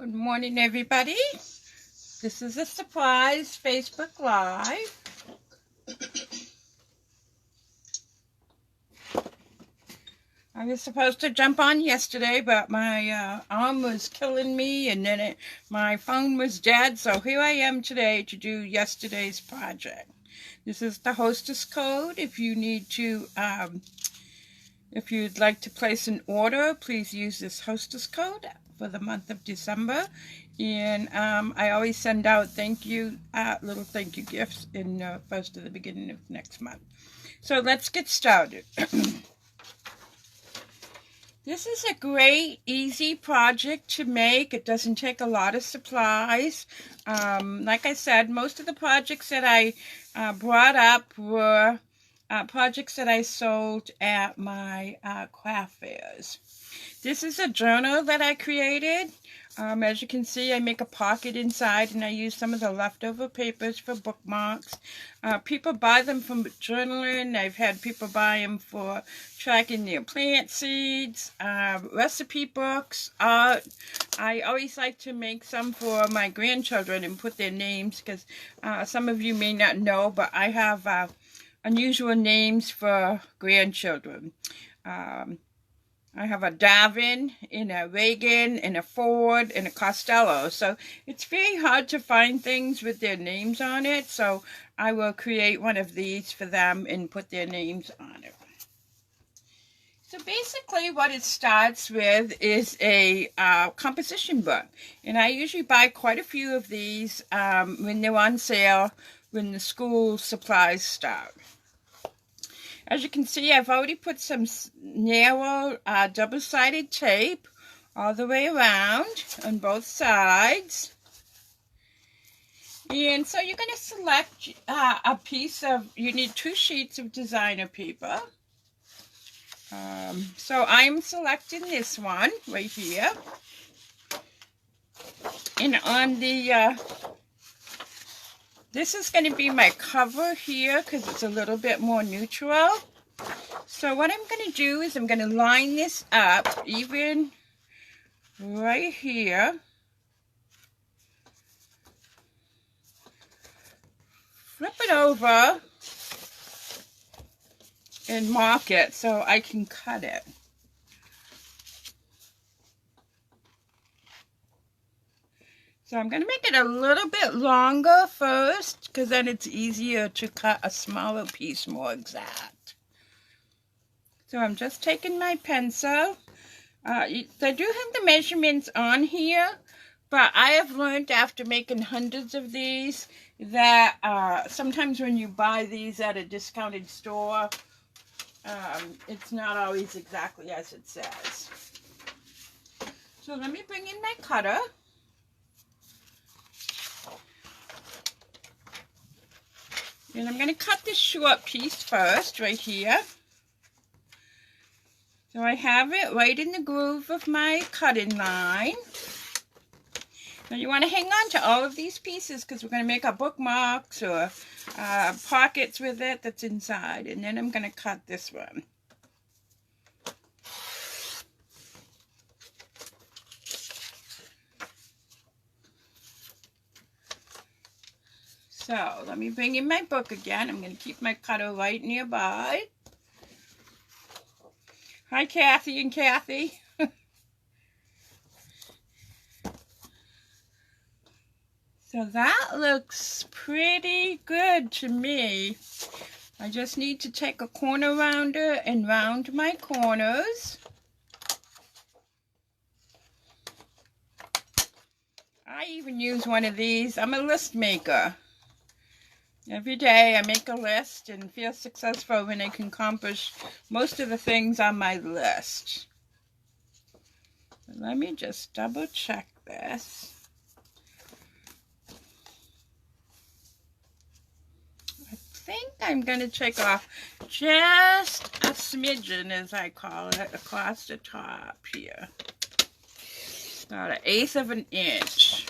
Good morning, everybody. This is a surprise Facebook Live. I was supposed to jump on yesterday, but my arm was killing me, and then my phone was dead, so here I am today to do yesterday's project. This is the hostess code. If you need to, if you'd like to place an order, please use this hostess code for the month of December. And I always send out little thank you gifts in first of the beginning of next month. So let's get started. This is a great, easy project to make. It doesn't take a lot of supplies. Like I said, most of the projects that I brought up were projects that I sold at my craft fairs. This is a journal that I created. As you can see, I make a pocket inside, and I use some of the leftover papers for bookmarks. People buy them for journaling. I've had people buy them for tracking their plant seeds, recipe books, art. I always like to make some for my grandchildren and put their names, because some of you may not know, but I have unusual names for grandchildren. I have a Darwin, and a Reagan, and a Ford, and a Costello. So it's very hard to find things with their names on it. So I will create one of these for them and put their names on it. So basically what it starts with is a composition book. And I usually buy quite a few of these when they're on sale, when the school supplies start. As you can see, I've already put some narrow double-sided tape all the way around on both sides. And so you're going to select a piece of, you need 2 sheets of designer paper. So I'm selecting this one right here. And on the, this is going to be my cover here because it's a little bit more neutral. So what I'm going to do is I'm going to line this up even right here. Flip it over and mark it so I can cut it. So I'm going to make it a little bit longer first, because then it's easier to cut a smaller piece more exact. So I'm just taking my pencil. They do have the measurements on here, but I have learned after making hundreds of these that sometimes when you buy these at a discounted store, it's not always exactly as it says. So let me bring in my cutter. And I'm going to cut this short piece first, right here. So I have it right in the groove of my cutting line. Now you want to hang on to all of these pieces because we're going to make our bookmarks or pockets with it that's inside. And then I'm going to cut this one. So let me bring in my book again. I'm going to keep my cutter right nearby. Hi, Kathy and Kathy. So that looks pretty good to me. I just need to take a corner rounder and round my corners. I even use one of these. I'm a list maker. Every day I make a list and feel successful when I can accomplish most of the things on my list. Let me just double check this. I think I'm going to take off just a smidgen, as I call it, across the top here. About 1/8 of an inch.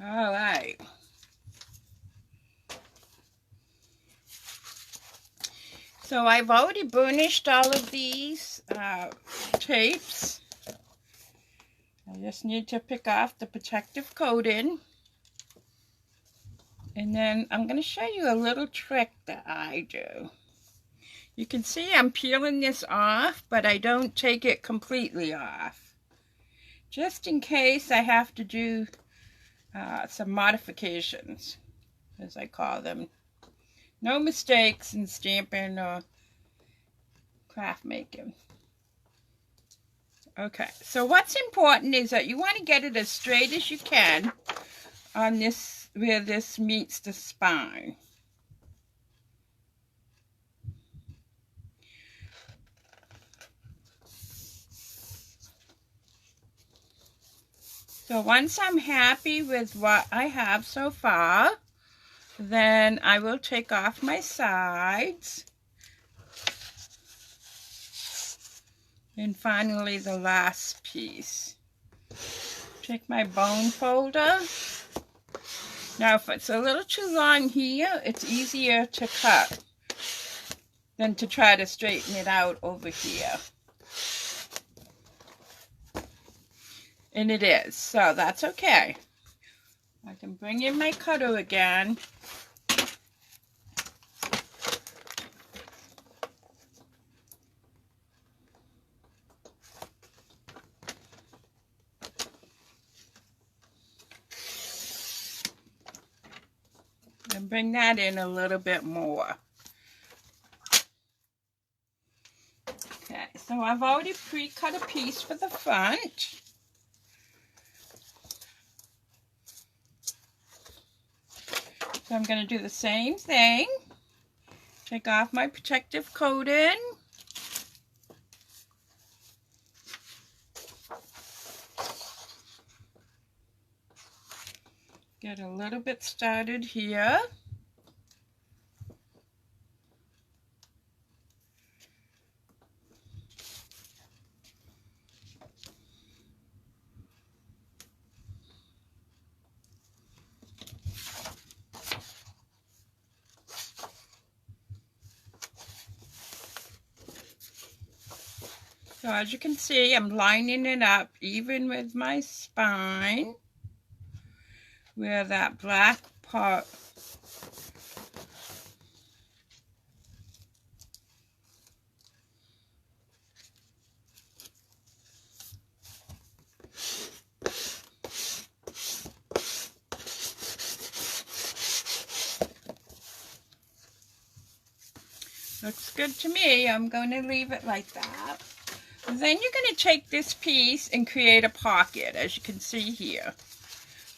All right. So I've already burnished all of these tapes. I just need to pick off the protective coating. And then I'm going to show you a little trick that I do. You can see I'm peeling this off, but I don't take it completely off. Just in case I have to do some modifications, as I call them. No mistakes in stamping or craft making. Okay, so what's important is that you want to get it as straight as you can on this, where this meets the spine. So once I'm happy with what I have so far, then I will take off my sides. And finally the last piece. Take my bone folder. Now if it's a little too long here, it's easier to cut than to try to straighten it out over here. And it is, so that's okay. I can bring in my cutter again. And bring that in a little bit more. Okay, so I've already pre-cut a piece for the front. So I'm going to do the same thing. Take off my protective coating. Get a little bit started here. So as you can see, I'm lining it up even with my spine, where that black part looks good to me. I'm going to leave it like that. Then you're going to take this piece and create a pocket, as you can see here.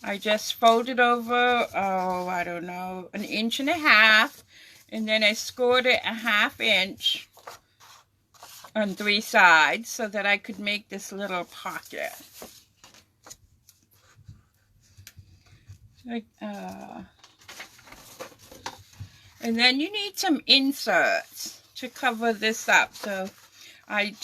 I just folded over, oh, I don't know, 1.5 inches, and then I scored it 1/2 inch on 3 sides so that I could make this little pocket. And then you need some inserts to cover this up. So I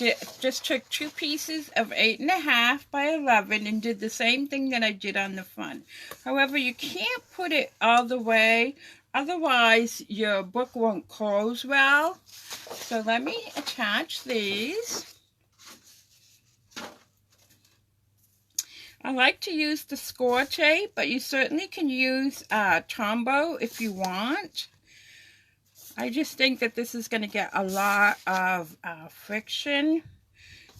just took 2 pieces of 8.5 by 11 and did the same thing that I did on the front. However, you can't put it all the way, otherwise your book won't close well. So let me attach these. I like to use the score tape, but you certainly can use Tombow if you want. I just think that this is going to get a lot of friction.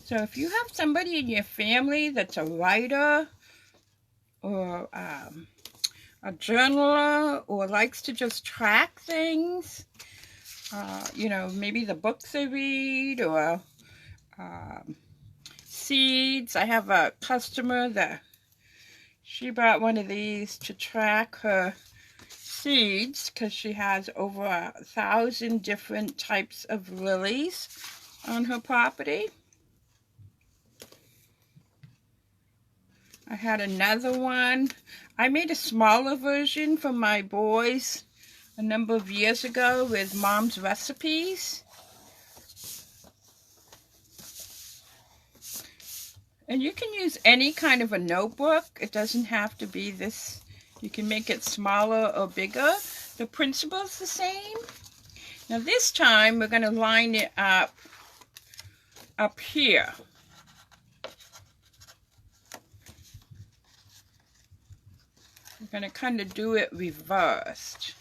So if you have somebody in your family that's a writer or a journaler or likes to just track things, you know, maybe the books they read or seeds. I have a customer that she bought one of these to track her seeds because she has over 1,000 different types of lilies on her property. I had another one. I made a smaller version for my boys a number of years ago with Mom's Recipes. And you can use any kind of a notebook. It doesn't have to be this. You can make it smaller or bigger. The principle's the same. Now this time we're going to line it up here. I'm going to kind of do it reversed.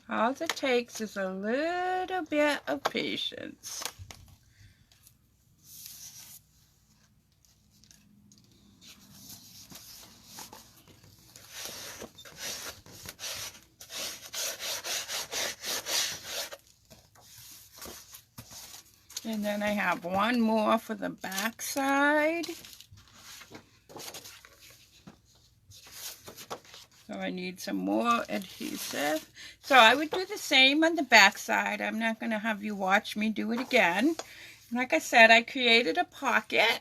All it takes is a little bit of patience. And then I have one more for the back side. So I need some more adhesive. So I would do the same on the back side. I'm not going to have you watch me do it again. Like I said, I created a pocket.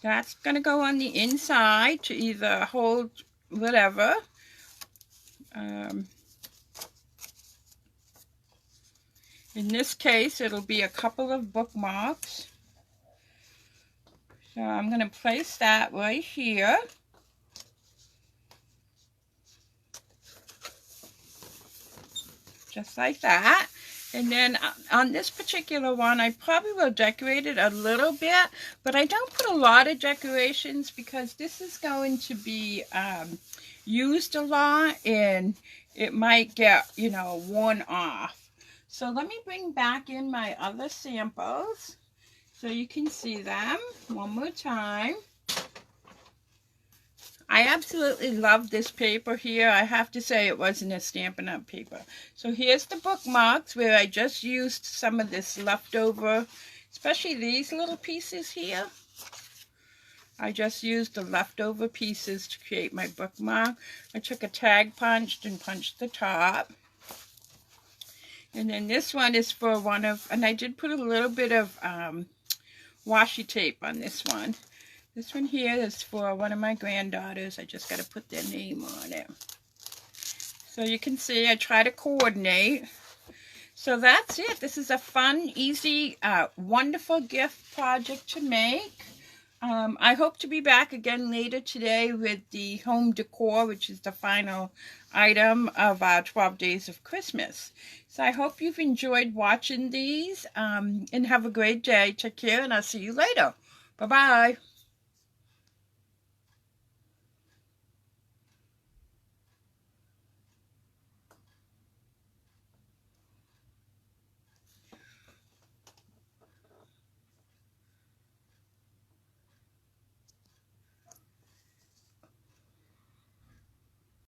That's going to go on the inside to either hold whatever. In this case, it'll be a couple of bookmarks. So I'm going to place that right here. Just like that. And then on this particular one, I probably will decorate it a little bit, but I don't put a lot of decorations because this is going to be used a lot and it might get, you know, worn off. So let me bring back in my other samples so you can see them one more time. I absolutely love this paper here. I have to say it wasn't a Stampin' Up! Paper. So here's the bookmarks where I just used some of this leftover, especially these little pieces here. I just used the leftover pieces to create my bookmark. I took a tag punch and punched the top. And then this one is for one of, and I did put a little bit of washi tape on this one. This one here is for one of my granddaughters. I just got to put their name on it. So you can see I try to coordinate. So that's it. This is a fun, easy, wonderful gift project to make. I hope to be back again later today with the home decor, which is the final item of our 12 Days of Christmas. So I hope you've enjoyed watching these and have a great day. Take care and I'll see you later. Bye-bye.